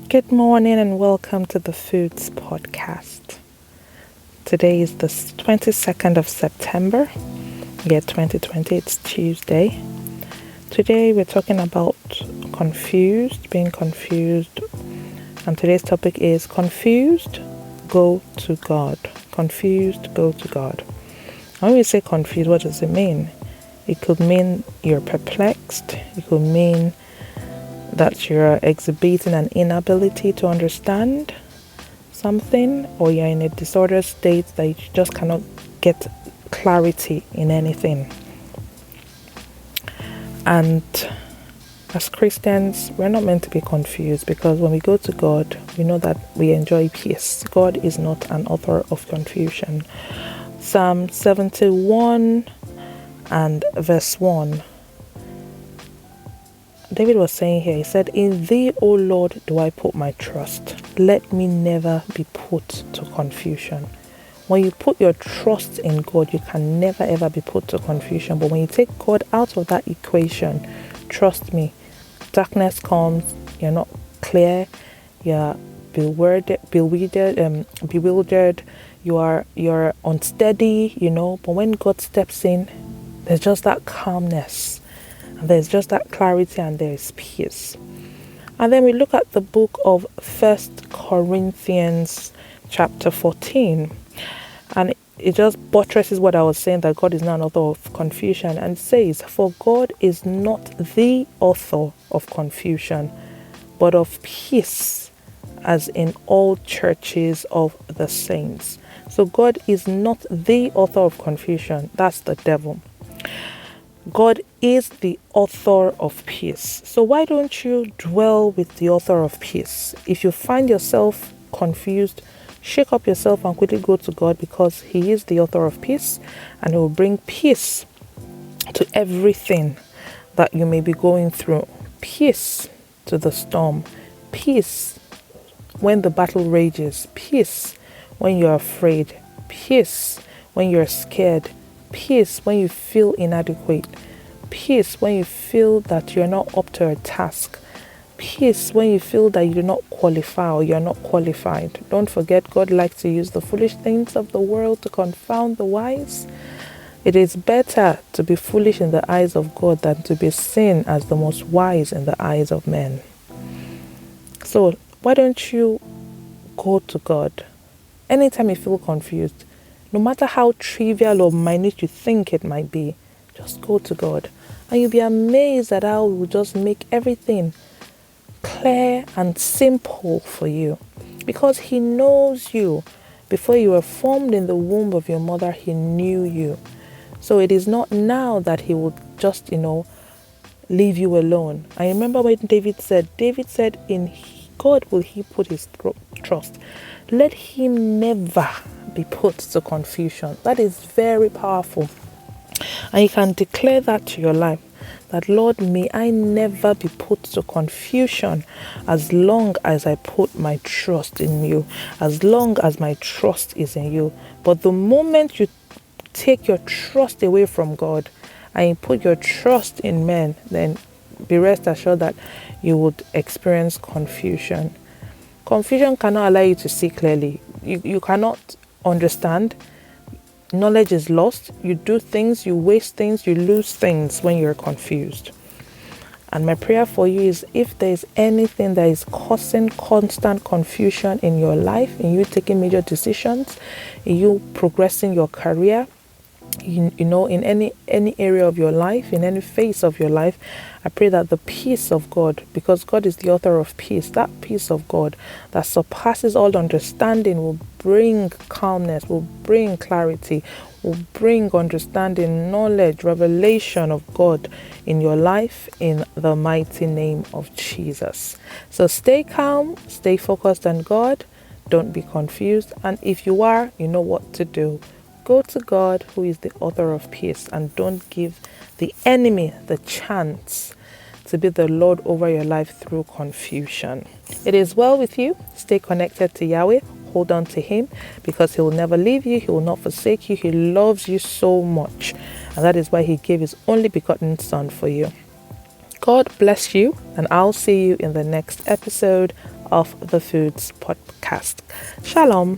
Good morning and welcome to the Foods Podcast. Today is the 22nd of September, year 2020. It's Tuesday. Today we're talking about being confused. And today's topic is confused, go to God. Confused, go to God. When we say confused, what does it mean? It could mean you're perplexed. It could mean that you're exhibiting an inability to understand something, or you're in a disordered state that you just cannot get clarity in anything. And as Christians, we're not meant to be confused, because when we go to God, we know that we enjoy peace. God is not an author of confusion. Psalm 71 and verse 1. David was saying here, he said, "In thee, O Lord, do I put my trust. Let me never be put to confusion." When you put your trust in God, you can never ever be put to confusion. But when you take God out of that equation, trust me, darkness comes, you're not clear, you're bewildered, you're unsteady, but when God steps in, there's just that calmness. There's just that clarity and there is peace. And then we look at the book of 1 Corinthians chapter 14. And it just buttresses what I was saying, that God is not an author of confusion. And it says, "For God is not the author of confusion, but of peace, as in all churches of the saints." So God is not the author of confusion. That's the devil. God is the author of peace. So why don't you dwell with the author of peace? If you find yourself confused, shake up yourself and quickly go to God, because He is the author of peace, and He will bring peace to everything that you may be going through. Peace to the storm. Peace when the battle rages. Peace when you're afraid. Peace when you're scared. Peace when you feel inadequate. Peace when you feel that you're not up to a task. Peace when you feel that you do not qualify or you're not qualified. Don't forget, God likes to use the foolish things of the world to confound the wise. It is better to be foolish in the eyes of God than to be seen as the most wise in the eyes of men. So why don't you go to God anytime you feel confused? No matter how trivial or minute you think it might be, just go to God. And you'll be amazed at how He will just make everything clear and simple for you. Because He knows you. Before you were formed in the womb of your mother, He knew you. So it is not now that He will just, leave you alone. I remember when David said, "In God will he put his trust. Let him never be put to confusion." That is very powerful. And you can declare that to your life, that, "Lord, may I never be put to confusion as long as I put my trust in you, as long as my trust is in you." But the moment you take your trust away from God and you put your trust in men, then be rest assured that you would experience confusion. Confusion cannot allow you to see clearly. You cannot understand. Knowledge is lost. You do things, you waste things, you lose things when you're confused. And my prayer for you is, if there is anything that is causing constant confusion in your life, in you taking major decisions, in you progressing your career, in any area of your life, in any phase of your life, I pray that the peace of God, because God is the author of peace, that peace of God that surpasses all understanding will bring calmness, will bring clarity, will bring understanding, knowledge, revelation of God in your life, in the mighty name of Jesus. So stay calm, stay focused on God, don't be confused, and if you are, you know what to do. Go to God, who is the author of peace, and don't give the enemy the chance to be the Lord over your life through confusion. It is well with you. Stay connected to Yahweh. Hold on to Him, because He will never leave you. He will not forsake you. He loves you so much. And that is why He gave His only begotten Son for you. God bless you, and I'll see you in the next episode of the Foods Podcast. Shalom.